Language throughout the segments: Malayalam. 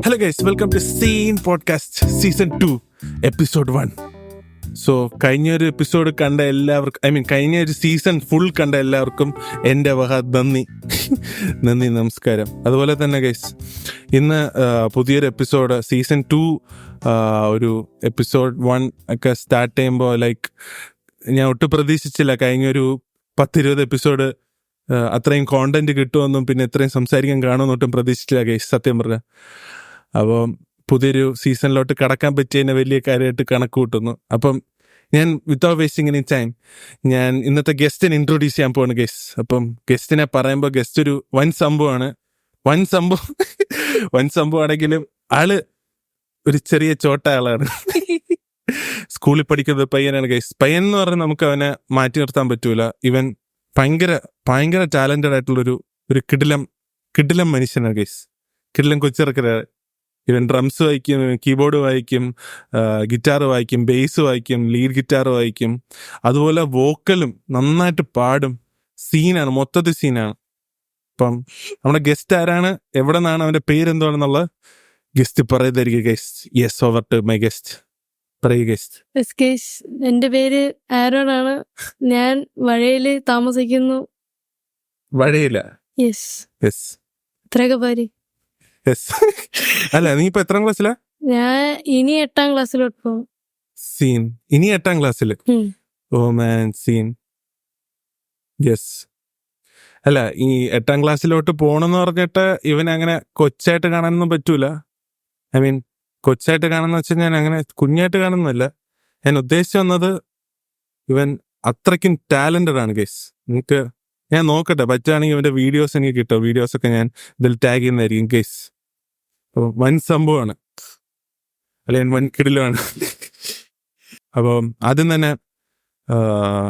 Hello guys, welcome to scene podcast season 2 episode 1. So കഴിഞ്ഞൊരു എപ്പിസോഡ് കണ്ട എല്ലാവർക്കും, കഴിഞ്ഞ ഒരു സീസൺ ഫുൾ കണ്ട എല്ലാവർക്കും എൻ്റെ വക നന്ദി, നമസ്കാരം. അതുപോലെ തന്നെ ഗൈസ്, ഇന്ന് പുതിയൊരു എപ്പിസോഡ് സീസൺ 2 ഒരു എപ്പിസോഡ് 1 ഒക്കെ സ്റ്റാർട്ട് ചെയ്യുമ്പോൾ ഞാൻ ഒട്ടും പ്രതീക്ഷിച്ചില്ല കഴിഞ്ഞൊരു 10-20 എപ്പിസോഡ് അത്രയും കോണ്ടന്റ് കിട്ടുമെന്നും പിന്നെ ഇത്രയും സംസാരിക്കാൻ കാണുമെന്നും ഒട്ടും പ്രതീക്ഷിച്ചില്ല ഗൈസ്, സത്യം പറഞ്ഞാൽ. അപ്പോൾ പുതിയൊരു സീസണിലോട്ട് കടക്കാൻ പറ്റിയതിനെ വലിയ കാര്യമായിട്ട് കണക്ക് കൂട്ടുന്നു. അപ്പം ഞാൻ വിത്തൗട്ട് വേസ്റ്റിംഗ് എനി ടൈം ഞാൻ ഇന്നത്തെ ഗസ്റ്റിനെ ഇൻട്രൊഡ്യൂസ് ചെയ്യാൻ പോവാണ് ഗൈസ്. അപ്പം ഗസ്റ്റിനെ പറയുമ്പോൾ ഗസ്റ്റ് ഒരു വൻ സംഭവമാണെങ്കിലും ആള് ഒരു ചെറിയ ചോട്ട ആളാണ്. സ്കൂളിൽ പഠിക്കുന്ന പയ്യനാണ് ഗൈസ്. പയ്യൻ എന്ന് പറഞ്ഞാൽ നമുക്ക് അവനെ മാറ്റി നിർത്താൻ പറ്റൂല. ഇവൻ ഭയങ്കര ടാലന്റഡ് ആയിട്ടുള്ളൊരു കിടിലം മനുഷ്യനാണ് ഗൈസ്. കിടിലം കൊച്ചിറക്കരാണ്. ഇവൻ ഡ്രംസ് വായിക്കും, കീബോർഡ് വായിക്കും, ഗിറ്റാർ വായിക്കും, ബേസ് വായിക്കും, ലീഡ് ഗിറ്റാർ വായിക്കും, അതുപോലെ വോക്കലും നന്നായിട്ട് പാടും. സീനാണ്, മൊത്തത്തിൽ സീനാണ്. അപ്പം നമ്മുടെ ഗസ്റ്റ് ആരാണ്, എവിടെ നിന്നാണ്, അവന്റെ പേരെന്താണെന്നുള്ള ഗസ്റ്റ് പറയുന്നതായിരിക്കും guys. Yes, over to my guest. എന്റെ പേര് ആരോൺ ആണ്. ഞാൻ വഴയില് താമസിക്കുന്നു. വഴയില? ഇത്രയൊക്കെ പേര്. അല്ല, നീ ഇപ്പൊ എത്രാം ക്ലാസ്സിലാ? ഞാൻ ഇനി 8ാം ക്ലാസ്സിലോട്ട് പോകും. സീൻ ഇനി 8ാം ക്ലാസ്സിൽ? ഓ മാൻ, സീൻ. യെസ്. അല്ല, ഈ 8ാം ക്ലാസ്സിലോട്ട് പോണെന്ന് പറഞ്ഞിട്ട് ഇവൻ അങ്ങനെ കൊച്ചായിട്ട് കാണാനൊന്നും പറ്റൂല. കൊച്ചായിട്ട് കാണുന്ന വെച്ചാൽ ഞാൻ അങ്ങനെ കുഞ്ഞായിട്ട് കാണുന്നല്ല. ഞാൻ ഉദ്ദേശിച്ചു വന്നത് ഇവൻ അത്രയ്ക്കും ടാലന്റഡ് ആണ് ഗൈസ്. ഞാൻ നോക്കട്ടെ, പറ്റുകയാണെങ്കിൽ ഇവന്റെ വീഡിയോസ് എനിക്ക് കിട്ടും. വീഡിയോസൊക്കെ ഞാൻ ഇതിൽ ടാഗ് ചെയ്യുന്നതായിരിക്കും ഗൈസ്. വൻ സംഭവമാണ്, അല്ലെങ്കിൽ വൻ കിടിലമാണ്. അപ്പം ആദ്യം തന്നെ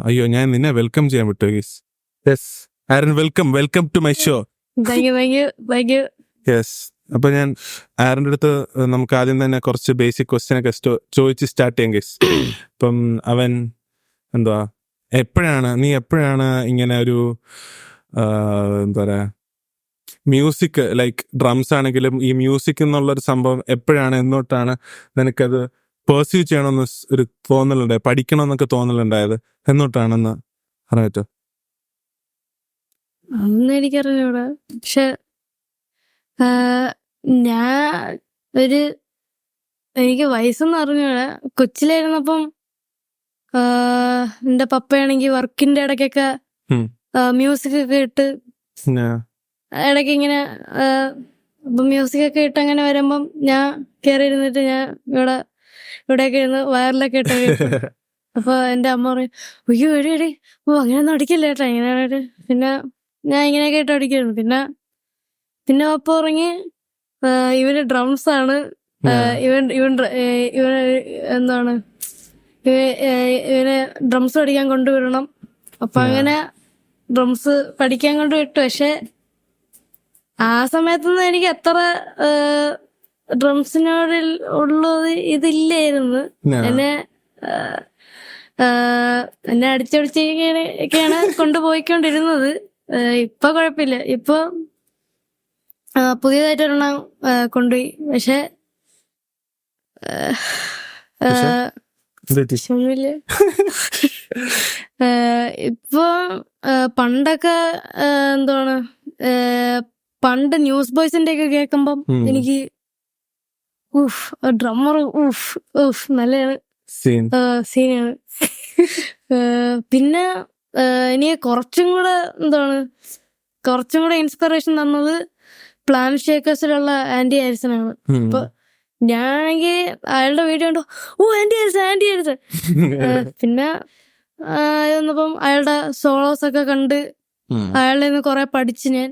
അയ്യോ, ഞാൻ നിന്നെ വെൽക്കം ചെയ്യാൻ വിട്ടു guys. Yes Aaran, welcome to my show. Yes. അപ്പൊ ഞാൻ ആരൻ്റെ അടുത്ത് നമുക്ക് ആദ്യം തന്നെ കുറച്ച് ബേസിക് ക്വസ്റ്റ്യൻ ഒക്കെ ചോദിച്ച് സ്റ്റാർട്ട് ചെയ്യാം ഗൈസ്. ഇപ്പം അവൻ എപ്പോഴാണ് ഇങ്ങനെ ഒരു എന്താ പറയാ, മ്യൂസിക് ലൈക്ക് ഡ്രംസ് ആണെങ്കിലും ഈ മ്യൂസിക് എന്നുള്ളൊരു സംഭവം എപ്പോഴാണ്, എന്നോട്ടാണ് നിനക്കത് പെർസ്യൂ ചെയ്യണമെന്ന് ഒരു തോന്നലുണ്ടായത്, പഠിക്കണമെന്നൊക്കെ തോന്നലുണ്ടായത് എന്നോട്ടാണെന്ന് പറയാൻ പറ്റുമോ? അതൊന്നും എനിക്കറിഞ്ഞൂടാ. പക്ഷെ എനിക്ക് വയസ്സൊന്നും അറിഞ്ഞൂടാ. കൊച്ചിലായിരുന്നപ്പം എന്റെ പപ്പയാണെങ്കിൽ വർക്കിന്റെ ഇടയ്ക്കൊക്കെ മ്യൂസിക് ഒക്കെ ഇട്ട് ഇടയ്ക്ക് ഇങ്ങനെ മ്യൂസിക് ഒക്കെ ഇട്ട് അങ്ങനെ വരുമ്പം ഞാൻ കയറി ഇരുന്നിട്ട് ഞാൻ ഇവിടെയൊക്കെ ഇരുന്ന് വയറിലൊക്കെ ഇട്ട് അപ്പൊ എന്റെ അമ്മ പറയും, അയ്യോ എടി അങ്ങനെയൊന്നും അടിക്കില്ല കേട്ടോ, ഇങ്ങനെ. പിന്നെ ഞാൻ ഇങ്ങനെയൊക്കെ ഇട്ട് അടിക്കായിരുന്നു. പിന്നെ പപ്പ പറഞ്ഞ് ഇവന് ഡ്രംസ് ആണ്, എന്താണ് ഇവനെ ഡ്രംസ് പഠിക്കാൻ കൊണ്ടുവരണം. അപ്പൊ അങ്ങനെ ഡ്രംസ് പഠിക്കാൻ കൊണ്ടുവിട്ടു. പക്ഷെ ആ സമയത്തൊന്നും എനിക്ക് അത്ര ഡ്രംസിനോട് ഉള്ളത് ഇതില്ലായിരുന്നു. എന്നെ അടിച്ചടിച്ചൊക്കെയാണ് കൊണ്ടുപോയിക്കൊണ്ടിരുന്നത്. ഇപ്പൊ കുഴപ്പമില്ല. ഇപ്പൊ പുതിയതായിട്ട് ഒരെണ്ണം കൊണ്ടുപോയി. പക്ഷെ ഇപ്പൊ പണ്ടൊക്കെ പണ്ട് ന്യൂസ് ബോയ്സിന്റെ ഒക്കെ കേൾക്കുമ്പം എനിക്ക് ഡ്രമ്മർ നല്ലതാണ്, സീനാണ്. പിന്നെ എനിക്ക് കുറച്ചും കൂടെ ഇൻസ്പിറേഷൻ തന്നത് പ്ലാൻ ഷേക്കേഴ്സിലുള്ള ആൻഡി ഹാരിസൺ ആണ്. അപ്പൊ ഞാനാണെങ്കിൽ അയാളുടെ വീഡിയോ കണ്ടു, ആൻഡി ഹാരിസൺ. പിന്നെ വന്നപ്പം അയാളുടെ സോളോസ് ഒക്കെ കണ്ട് അയാളുടെ നിന്ന് കുറെ പഠിച്ച് ഞാൻ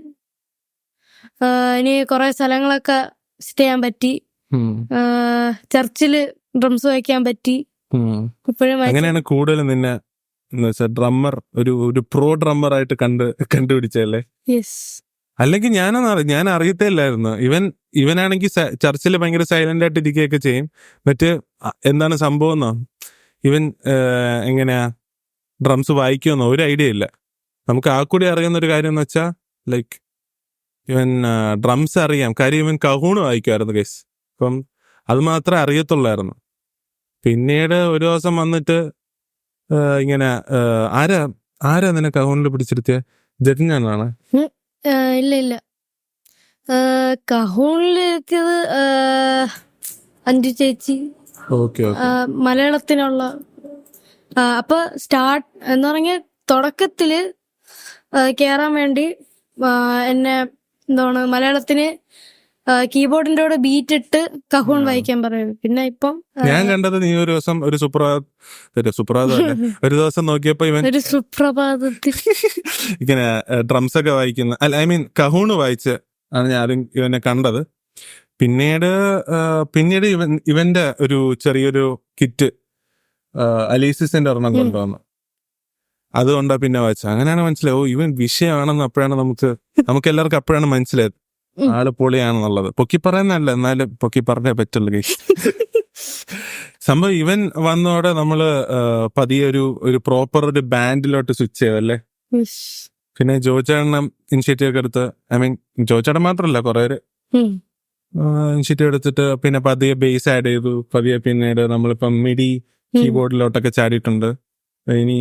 ഇനി കുറെ സ്ഥലങ്ങളൊക്കെ സ്റ്റേ ചെയ്യാൻ പറ്റി. ചർച്ചില് ഡ്രംസ് വായിക്കാൻ പറ്റി. ഇപ്പോഴും അങ്ങനെയാണ് കൂടുതൽ നിന്നെ ഡ്രമ്മർ, ഒരു പ്രോ ഡ്രമ്മർ ആയിട്ട് കണ്ടുപിടിച്ചല്ലേ? അല്ലെങ്കിൽ ഞാൻ അറിയത്തില്ലായിരുന്നു. ഇവനാണെങ്കിൽ ചർച്ചിൽ ഭയങ്കര സൈലന്റ് ആയിട്ട് ഇരിക്കുകയൊക്കെ ചെയ്യും. മറ്റ് എന്താണ് സംഭവം എന്നോ, ഇവൻ എങ്ങനെയാ ഡ്രംസ് വായിക്കുമെന്നോ ഒരു ഐഡിയ ഇല്ല. നമുക്ക് ആ കൂടി അറിയുന്ന ഒരു കാര്യം എന്ന് വെച്ചാൽ ലൈക്ക് ഇവൻ ഡ്രംസ് അറിയാം, കാര്യം ഇവൻ കഹൂണ് വായിക്കുമായിരുന്നു ഗൈസ്. അപ്പം അത് മാത്രമേ അറിയത്തുള്ളായിരുന്നു. പിന്നീട് ഒരു ദിവസം വന്നിട്ട് ഇങ്ങനെ ആരാ നിന്നെ കഹൂണിൽ പിടിച്ചിരുത്തിയ? ജഡ്ജാണ്? ഇല്ല കഹൂണിലെത്തിയത് അഞ്ജു ചേച്ചി. ഓക്കെ. മലയാളത്തിനുള്ള അപ്പൊ സ്റ്റാർട്ട് എന്ന് പറഞ്ഞ തുടക്കത്തില് കേറാൻ വേണ്ടി എന്നെ എന്താണ് മലയാളത്തിന് കീബോർഡിന്റെ കൂടെ ബീറ്റ് ഇട്ട് കഹൂൺ വായിക്കാൻ പറയുന്നത്. പിന്നെ ഇപ്പം ഞാൻ കണ്ടത് നീ ഒരു ദിവസം ഒരു ഒരു ദിവസം നോക്കിയപ്പോ ഇവൻ ഒരു സുപ്രഭാതത്തിൽ ഇങ്ങനെ ഡ്രംസ് ഒക്കെ വായിക്കുന്ന, ഐ മീൻ കഹൂണ് വായിച്ച് ആണ് ഞാൻ ഇവനെ കണ്ടത്. പിന്നീട് ഇവന്റെ ഒരു ചെറിയൊരു കിറ്റ് അലീസിന്റെ ഒരെണ്ണം കൊണ്ടുവന്നു. അതുകൊണ്ടാ പിന്നെ വായിച്ച. അങ്ങനെയാണ് മനസ്സിലായത്, ഓ ഇവൻ വിഷയമാണെന്ന്. അപ്പോഴാണ് നമുക്ക് എല്ലാവർക്കും അപ്പോഴാണ് മനസ്സിലായത് ആള് പൊളിയാണെന്നുള്ളത്. പൊക്കി പറയുന്നല്ല, എന്നാലും പൊക്കി പറഞ്ഞേ പറ്റുള്ളൂ. സംഭവം ഇവൻ വന്നോടെ നമ്മള് പതിയെ ഒരു പ്രോപ്പർ ഒരു ബാൻഡിലോട്ട് സ്വിച്ച് ചെയ്തല്ലേ. പിന്നെ ജോചേട്ടൻ ഇനിഷ്യേറ്റീവ് ഒക്കെ എടുത്ത്, ഐ മീൻ ജോചേട്ടൻ മാത്രല്ല കുറെ ഇനിഷ്യേറ്റീവ് എടുത്തിട്ട് പിന്നെ പതിയെ ബേസ് ആഡ് ചെയ്തു. പതിയെ പിന്നീട് നമ്മളിപ്പം മിഡി കീബോർഡിലോട്ടൊക്കെ ചാടിയിട്ടുണ്ട്. ഇനി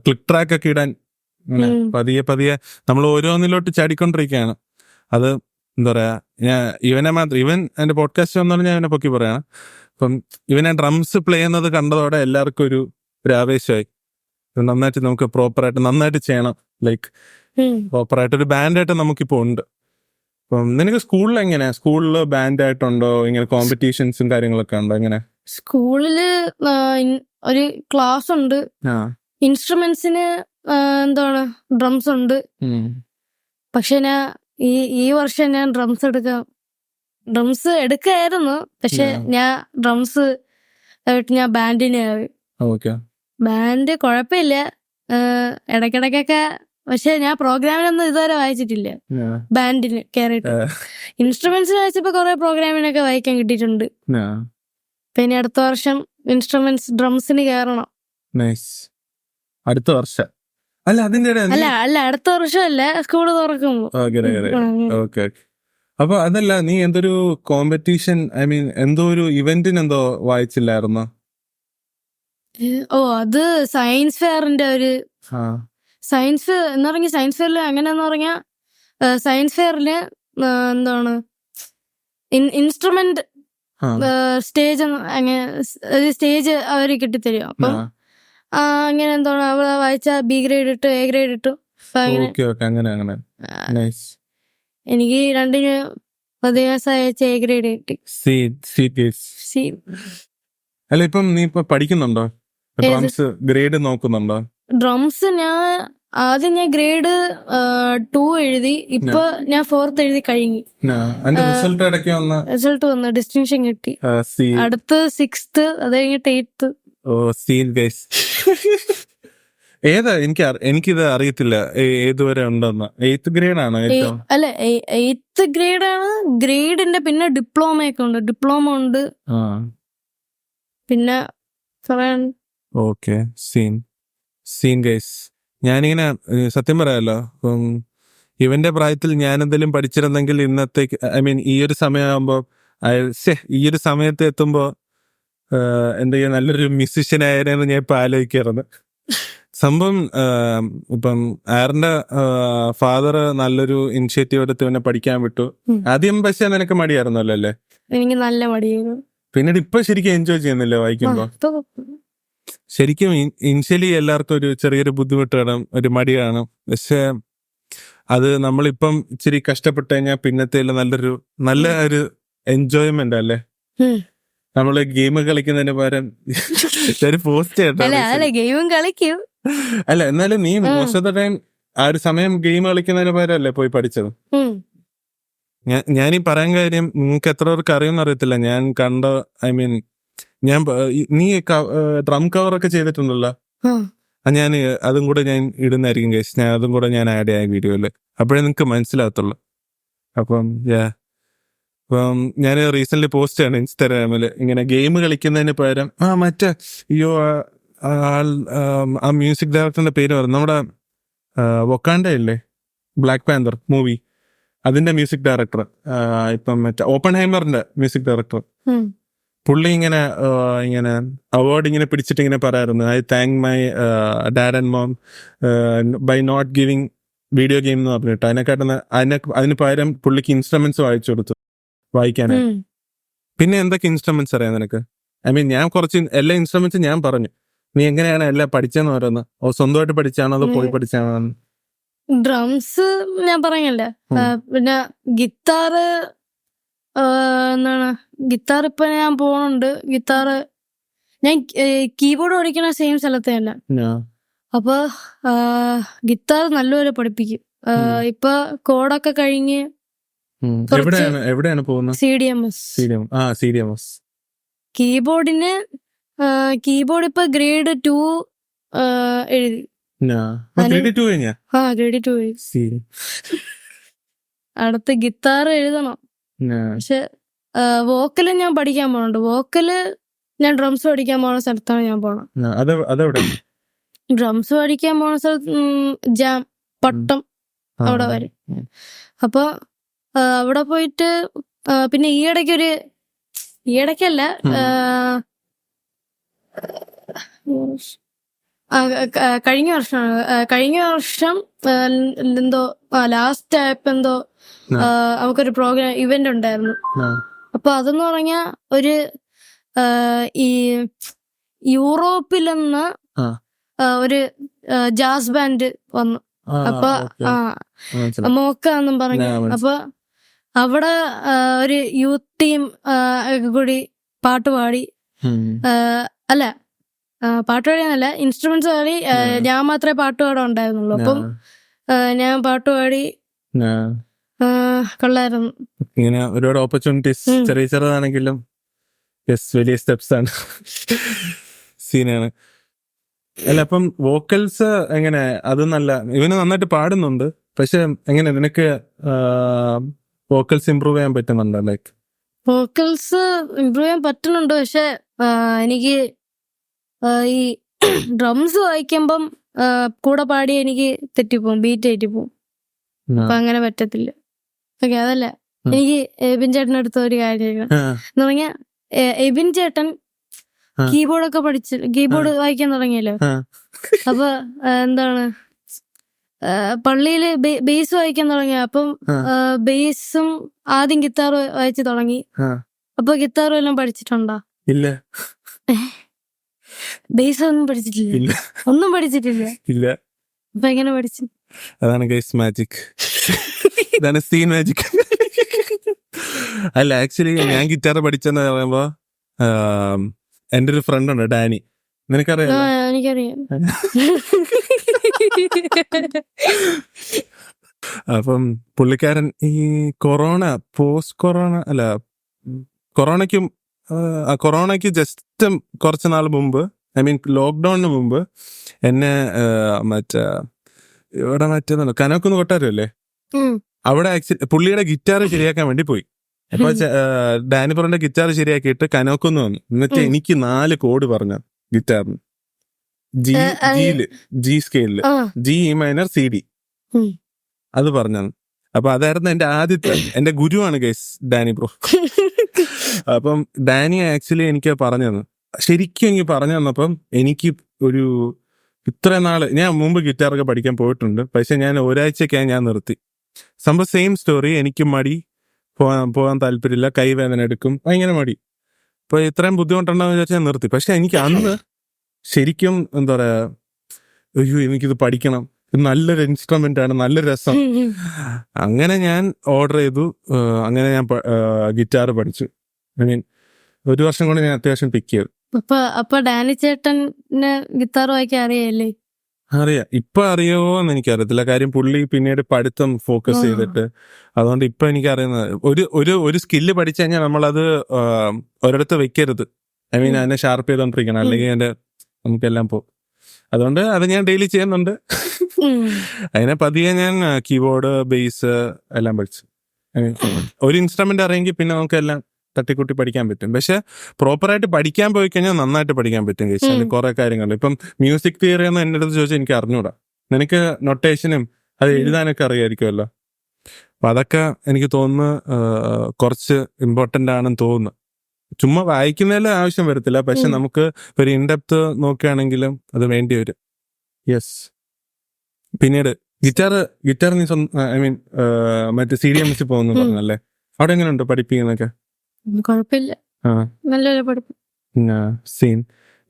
ക്ലിക്ക് ട്രാക്ക് ഒക്കെ ഇടാൻ പതിയെ നമ്മൾ ഓരോന്നിലോട്ട് ചാടിക്കൊണ്ടിരിക്കുകയാണ്. അത് എന്താ പറയാ, ഇവൻ എന്റെ പോഡ്കാസ്റ്റ് വന്നോണ്ട് ഞാൻ ഇവനെ പൊക്കി പറയാണ്. അപ്പം ഇവനെ ഡ്രംസ് പ്ലേ ചെയ്യുന്നത് കണ്ടതോടെ എല്ലാവർക്കും ഒരു ആവേശമായി. നന്നായിട്ട് നമുക്ക് പ്രോപ്പറായിട്ട് നന്നായിട്ട് ചെയ്യണം, ലൈക്ക് പ്രോപ്പറായിട്ട് ഒരു ബാൻഡായിട്ട് നമുക്കിപ്പോ ഉണ്ട്. അപ്പം നിനക്ക് സ്കൂളിൽ എങ്ങനെയാ? സ്കൂളില് ബാൻഡ് ആയിട്ടുണ്ടോ? ഇങ്ങനെ കോമ്പറ്റീഷൻസും കാര്യങ്ങളൊക്കെ ഉണ്ടോ? എങ്ങനെ? സ്കൂളില് ഒരു ക്ലാസ് ഉണ്ട്. ഇൻസ്ട്രുമെന്റ്സിന് എന്താണ് ഡ്രംസ് ഉണ്ട്. പക്ഷെ ഞാൻ ഈ വർഷം ഞാൻ ഡ്രംസ് എടുക്കായിരുന്നു. പക്ഷെ ഞാൻ ഡ്രംസ് ഞാൻ ബാൻഡിന് ആയി. ബാൻഡ് കുഴപ്പമില്ല ഇടയ്ക്കിടയ്ക്കൊക്കെ. പക്ഷെ ഞാൻ പ്രോഗ്രാമിനൊന്നും ഇതുവരെ വായിച്ചിട്ടില്ല. ബാൻഡിന് കയറിയിട്ട് ഇൻസ്ട്രുമെന്റ്സിന് വായിച്ചപ്പോ കുറെ പ്രോഗ്രാമിനൊക്കെ വായിക്കാൻ കിട്ടിയിട്ടുണ്ട്. പിന്നെ അടുത്ത വർഷം ഇൻസ്ട്രുമെന്റ്സ് ഡ്രംസിന് കയറണം. അടുത്ത വർഷം അല്ല അടുത്ത വർഷമല്ല, സ്കൂള് തുറക്കുമ്പോ. അപ്പൊ അതല്ല, നീ എന്തൊരു കോമ്പറ്റീഷൻ, ഐ മീൻ എന്തോ ഒരു ഇവന്റിന് എന്തോ വായിച്ചില്ലായിരുന്നോ? അത് സയൻസ് ഫെയറിന്റെ സയൻസ് എന്ന് പറഞ്ഞ സയൻസ് ഫെയറിൽ അങ്ങനെയെന്ന് പറഞ്ഞാൽ സയൻസ് ഫെയറില് എന്താണ് ഇൻസ്ട്രുമെന്റ് സ്റ്റേജ് ഒരു സ്റ്റേജ് അവര് കിട്ടിത്തരും. അപ്പം അങ്ങനെ എന്താണ് അവ വായിച്ച ബി ഗ്രേഡ് ഇട്ടു, എ ഗ്രേഡ് ഇട്ടു. എനിക്ക് രണ്ടിന് 10 മാസം എ ഗ്രേഡ് കിട്ടി. അല്ല ഇപ്പം നീ ഇപ്പൊ പഠിക്കുന്നുണ്ടോ? ഡ്രംസ് ഗ്രേഡ് നോക്കുന്നുണ്ടോ? ഡ്രംസ് ആദ്യം ഞാൻ ഗ്രേഡ് 2 എഴുതി. ഇപ്പൊ ഞാൻ 4th എഴുതി കഴിഞ്ഞു. റിസൾട്ട് വന്നു, ഡിസ്റ്റിങ്ഷൻ കിട്ടി. അടുത്ത് 6th, അത് കഴിഞ്ഞിട്ട് 8th. ഏതാ? എനിക്കിത് അറിയത്തില്ല ഏതുവരെ ഉണ്ടെന്ന്. 8th ഗ്രേഡ് ആണോ? അല്ല 8th ഗ്രേഡ് ആണ് ഗ്രേഡിന്റെ. പിന്നെ ഡിപ്ലോമ ഒക്കെ ഉണ്ട്. ഡിപ്ലോമ ഉണ്ട്. പിന്നെ ഞാനിങ്ങനെ സത്യം പറയാലോ, ഇവന്റെ പ്രായത്തിൽ ഞാൻ എന്തെങ്കിലും പഠിച്ചിരുന്നെങ്കിൽ ഇന്നത്തേക്ക്, ഐ മീൻ ഈ ഒരു സമയമാകുമ്പോ ഈ ഒരു സമയത്ത് എത്തുമ്പോ എന്തെങ്കിലും നല്ലൊരു മ്യൂസിഷ്യൻ ആയാലെന്ന് ഞാൻ ഇപ്പൊ ആലോചിക്കാറുണ്ട്. സംഭവം ഇപ്പം ആറിന്റെ ഫാദർ നല്ലൊരു ഇനിഷ്യേറ്റീവ് എടുത്ത് ഇവനെ പഠിക്കാൻ വിട്ടു. ആദ്യം പക്ഷേ നിനക്ക് മടിയായിരുന്നല്ലോ അല്ലേ? എനിക്ക് നല്ല മടിയായിരുന്നു. പിന്നീട് ഇപ്പൊ ശരിക്കും എൻജോയ് ചെയ്യുന്നില്ലേ വായിക്കുമ്പോ? ശരിക്കും ഇനിഷ്യലി എല്ലാവർക്കും ഒരു ചെറിയൊരു ബുദ്ധിമുട്ട് കാണും, ഒരു മടി കാണും. പക്ഷെ അത് നമ്മളിപ്പം ഇച്ചിരി കഷ്ടപ്പെട്ട് കഴിഞ്ഞാൽ പിന്നത്തെ നല്ല ഒരു എൻജോയ്മെന്റ് അല്ലേ? നമ്മള് ഗെയിം കളിക്കുന്നതിന് പകരം ഒരു പോസ്റ്റ് കളിക്കും. അല്ല എന്നാലും നീ മോസ്റ്റ് ഓഫ് ദ ടൈം ആ ഒരു സമയം ഗെയിം കളിക്കുന്നതിന് പകരം അല്ലേ പോയി പഠിച്ചത്? ഞാനീ പറയാൻ കാര്യം, നിങ്ങൾക്ക് എത്ര പേർക്ക് അറിയുമെന്ന് അറിയത്തില്ല. ഞാൻ കണ്ട, ഐ മീൻ നീ ഡ്രം കവർ ഒക്കെ ചെയ്തിട്ടുണ്ടല്ലോ. ഞാൻ അതും കൂടെ ഞാൻ ഇടുന്നതായിരിക്കും ഗൈസ്. അതും കൂടെ ഞാൻ ആഡ് ചെയ്യാൻ വീഡിയോയില്. അപ്പോഴേ നിങ്ങക്ക് മനസ്സിലാകത്തുള്ളു. അപ്പം ഞാൻ റീസെന്റ് പോസ്റ്റ് ആണ് ഇൻസ്റ്റാഗ്രാമില്, ഇങ്ങനെ ഗെയിം കളിക്കുന്നതിന് പകരം ആ മ്യൂസിക് ഡയറക്ടറിന്റെ പേര് പറഞ്ഞു, നമ്മുടെ വൊക്കാണ്ട ഇല്ലേ, ബ്ലാക്ക് പാന്തർ മൂവി, അതിന്റെ മ്യൂസിക് ഡയറക്ടർ, ഇപ്പം മറ്റേ ഓപ്പൺഹൈമറിന്റെ മ്യൂസിക് ഡയറക്ടർ, പുള്ളി ഇങ്ങനെ അവാർഡ് ഇങ്ങനെ പിടിച്ചിട്ട് ഇങ്ങനെ പറയാറുണ്ട്, I thank my dad and mom by not giving video game എന്ന് പറഞ്ഞിട്ട്. അതിന് പകരം പുള്ളിക്ക് ഇൻസ്ട്രുമെന്റ്സ് വായിച്ചു കൊടുത്തു വായിക്കാനായി. പിന്നെ എന്തൊക്കെ ഇൻസ്ട്രുമെന്റ്സ് അറിയാം നിനക്ക്? ഐ മീൻ ഞാൻ കുറച്ച് എല്ലാ ഇൻസ്ട്രുമെന്റ്സ് ഞാൻ പറഞ്ഞു, നീ എങ്ങനെയാണ് എല്ലാം പഠിച്ചെന്ന് ഓരോന്ന്? സ്വന്തമായിട്ട് പഠിച്ചാണോ അതോ പോയി പഠിച്ചാണോ? ഡ്രംസ് ഞാൻ പറഞ്ഞല്ലേ. പിന്നെ ഗിത്താറ് എന്താണ്, ഗിത്താർ ഇപ്പൊ ഞാൻ പോണുണ്ട്. ഗിത്താറ് ഞാൻ കീബോർഡ് പഠിക്കണ സെയിം സ്ഥലത്ത് തന്നെ. അപ്പൊ ഗിത്താർ നല്ലപോലെ പഠിപ്പിക്കും. ഇപ്പൊ കോഡൊക്കെ കഴിഞ്ഞ് എവിടെയാണ് പോകുന്നത്? CDMS. കീബോർഡ് ഇപ്പൊ ഗ്രേഡ് 2 എഴുതി. ഗ്രേഡ് 2 അടുത്ത് ഗിത്താർ എഴുതണം. പക്ഷെ വോക്കല് ഞാൻ പഠിക്കാൻ പോണുണ്ട്. വോക്കല് ഞാൻ ഡ്രംസ് പഠിക്കാൻ പോണ സ്ഥലത്താണ് ഞാൻ പോണം. ഡ്രംസ് പഠിക്കാൻ പോണ സ്ഥലത്ത് ജാം പട്ടം അവിടെ വരും. അപ്പൊ അവിടെ പോയിട്ട് പിന്നെ ഈയിടയ്ക്കല്ല കഴിഞ്ഞ വർഷം എന്തോ ലാസ്റ്റ് ആയപ്പോ എന്തോ നമുക്കൊരു പ്രോഗ്രാം ഇവന്റ് ഉണ്ടായിരുന്നു. അപ്പൊ അതെന്ന് പറഞ്ഞ ഒരു ഈ യൂറോപ്പിൽ നിന്ന് ഒരു ജാസ് ബാൻഡ് വന്നു. അപ്പൊ മോക്കാന്നും പറഞ്ഞു. അപ്പൊ അവിടെ ഒരു യൂത്ത് ടീം ഒക്കെ കൂടി പാട്ടുപാടി, അല്ല പാട്ടുപാടിയെന്നല്ല, ഇൻസ്ട്രുമെന്റ്സ് പാടി. ഞാൻ മാത്രമേ പാട്ടുപാടാൻ ഉണ്ടായിരുന്നുള്ളൂ. അപ്പം ഞാൻ പാട്ടുപാടി. കൊള്ളായിരുന്നു. ഇങ്ങനെ ഒരുപാട് ഓപ്പർച്യൂണിറ്റീസ്, ചെറിയ ചെറുതാണെങ്കിലും വലിയ സ്റ്റെപ്സ് ആണ്. സീനാണ്. അല്ല, അപ്പം വോക്കൽസ് എങ്ങനെ? അത് നല്ല, ഇവന് നന്നായിട്ട് പാടുന്നുണ്ട്. പക്ഷെ എങ്ങനെ നിനക്ക് വോക്കൽസ് ഇമ്പ്രൂവ് ചെയ്യാൻ പറ്റുന്നുണ്ടോ? ലൈക്ക് വോക്കൽസ് ഇമ്പ്രൂവ് ചെയ്യാൻ പറ്റുന്നുണ്ട്. പക്ഷെ എനിക്ക് ഈ ഡ്രംസ് വായിക്കുമ്പം കൂടെ പാടി എനിക്ക് തെറ്റിപ്പോവും, ബീറ്റ് തെറ്റിപ്പോവും. അപ്പൊ അങ്ങനെ പറ്റത്തില്ല. ഓക്കെ, അതല്ല എനിക്ക് എബിൻ ചേട്ടൻ അടുത്ത ഒരു കാര്യം എന്ന് പറഞ്ഞാൽ, എബിൻ ചേട്ടൻ കീബോർഡൊക്കെ കീബോർഡ് വായിക്കാൻ തുടങ്ങിയല്ലോ. അപ്പൊ എന്താണ്, പള്ളിയില് ബേസ് വായിക്കാൻ തുടങ്ങി. അപ്പം ബേസും ആദ്യം ഗിത്താർ വായിച്ചു തുടങ്ങി. അപ്പൊ ഗിത്താറും എല്ലാം പഠിച്ചിട്ടുണ്ടോ? ഇല്ല. ബേസ് ഒന്നും പഠിച്ചിട്ടില്ല? ഒന്നും പഠിച്ചിട്ടില്ല. ഇല്ല. അപ്പൊ എങ്ങനെ പഠിച്ചു? അതാണ് ഗൈസ് മാജിക്. ഇതാണ് സീൻ മാജിക്. അല്ല, ആക്ച്വലി ഞാൻ ഗിറ്റാർ പഠിച്ചെന്ന് പറയുമ്പോ എന്റെ ഒരു ഫ്രണ്ട് ഉണ്ട്, ഡാനി. നിനക്കറിയാം? എനിക്കറിയാം. അപ്പം പുള്ളിക്കാരൻ ഈ കൊറോണയ്ക്ക് ജസ്റ്റ് കുറച്ച് നാൾ മുമ്പ്, ഐ മീൻ ലോക്ക്ഡൌണിന് മുമ്പ് എന്നെ ഇവിടെ കനോക്കുന്ന് കൊട്ടാരല്ലേ, അവിടെ ആക്ച്വലി പുള്ളിയുടെ ഗിറ്റാർ ശരിയാക്കാൻ വേണ്ടി പോയി. അപ്പൊ ഡാനി പറഞ്ഞ ഗിറ്റാർ ശരിയാക്കിയിട്ട് കനോക്കുന്ന് വന്നു. എന്നിട്ട് എനിക്ക് 4 കോഡ് പറഞ്ഞു ഗിറ്റാറിന്. ജി സ്കെയിലില് ജി മൈനർ CD അത് പറഞ്ഞു. അപ്പൊ അതായിരുന്നു എന്റെ ഗുരുവാണ് ഗൈസ് ഡാനി ബ്രോ. അപ്പം ഡാനി ആക്ച്വലി എനിക്ക് പറഞ്ഞു തന്നു, ശരിക്കും എനിക്ക് പറഞ്ഞു തന്നപ്പം എനിക്ക് ഒരു ഇത്രയും നാള് ഞാൻ മുമ്പ് ഗിറ്റാറൊക്കെ പഠിക്കാൻ പോയിട്ടുണ്ട്. പക്ഷെ ഞാൻ ഒരാഴ്ചക്കായി ഞാൻ നിർത്തി. സംഭവം സെയിം സ്റ്റോറി. എനിക്ക് മടി, പോകാൻ താല്പര്യമില്ല, കൈവേദന എടുക്കും, ഭയങ്കര മടി. അപ്പൊ ഇത്രയും ബുദ്ധിമുട്ടുണ്ടെന്ന് വിചാരിച്ചാൽ ഞാൻ നിർത്തി. പക്ഷെ എനിക്ക് അന്ന് ശരിക്കും എന്താ പറയാ, അയ്യോ എനിക്കിത് പഠിക്കണം, നല്ലൊരു ഇൻസ്ട്രുമെന്റ് ആണ്, നല്ല രസം. അങ്ങനെ ഞാൻ ഓർഡർ ചെയ്തു. അങ്ങനെ ഞാൻ ഗിറ്റാർ പഠിച്ചു. ഐ മീൻ 1 വർഷം കൊണ്ട് ഞാൻ അത്യാവശ്യം പിക്ക് ചെയ്തു. അപ്പൊ ഡാനി ചേട്ടന് ഗിത്താർ വായിക്കാൻ അറിയാല്ലേ? അറിയാം. ഇപ്പൊ അറിയോന്ന് എനിക്കറിയത്തില്ല. കാര്യം പുള്ളി പിന്നീട് പഠിത്തം ഫോക്കസ് ചെയ്തിട്ട്, അതുകൊണ്ട് ഇപ്പൊ എനിക്കറിയുന്നത് ഒരു സ്കില്ല് പഠിച്ചു കഴിഞ്ഞാൽ നമ്മളത് ഒരിടത്ത് വെക്കരുത്. ഐ മീൻ അതിനെ ഷാർപ്പ് ചെയ്തോണ്ടിരിക്കണം, അല്ലെങ്കിൽ നമുക്കെല്ലാം പോകും. അതുകൊണ്ട് അത് ഞാൻ ഡെയിലി ചെയ്യുന്നുണ്ട്. അതിനെ പതിയെ ഞാൻ കീബോർഡ്, ബേസ് എല്ലാം പഠിച്ചു. ഒരു ഇൻസ്ട്രുമെന്റ് അറിയെങ്കിൽ പിന്നെ നമുക്ക് എല്ലാം തട്ടിക്കൂട്ടി പഠിക്കാൻ പറ്റും. പക്ഷെ പ്രോപ്പറായിട്ട് പഠിക്കാൻ പോയി കഴിഞ്ഞാൽ നന്നായിട്ട് പഠിക്കാൻ പറ്റും. കഴിച്ചാൽ കുറെ കാര്യങ്ങൾ ഇപ്പം മ്യൂസിക് തിയറി എന്ന് എൻ്റെ അടുത്ത് ചോദിച്ചാൽ എനിക്ക് അറിഞ്ഞൂടാ. നിനക്ക് നൊട്ടേഷനും അത് എഴുതാനൊക്കെ അറിയായിരിക്കുമല്ലോ. അപ്പൊ അതൊക്കെ എനിക്ക് തോന്നുന്നു കുറച്ച് ഇമ്പോർട്ടന്റ് ആണെന്ന് തോന്നുന്നു. ചുമ്മാ വായിക്കുന്നതിൽ ആവശ്യം വരത്തില്ല, പക്ഷെ നമുക്ക് ഒരു ഇൻഡെപ്ത് നോക്കുകയാണെങ്കിലും അത് വേണ്ടി വരും. യെസ്. പിന്നീട് ഗിറ്റാർ നീ ഐ മീൻ മറ്റേ CDMC പോകുന്നു പറഞ്ഞല്ലേ, അവിടെ എങ്ങനെയുണ്ട് പഠിപ്പിക്കുന്നൊക്കെ? കുഴപ്പമില്ല, നല്ല പഠിപ്പ്. സീൻ.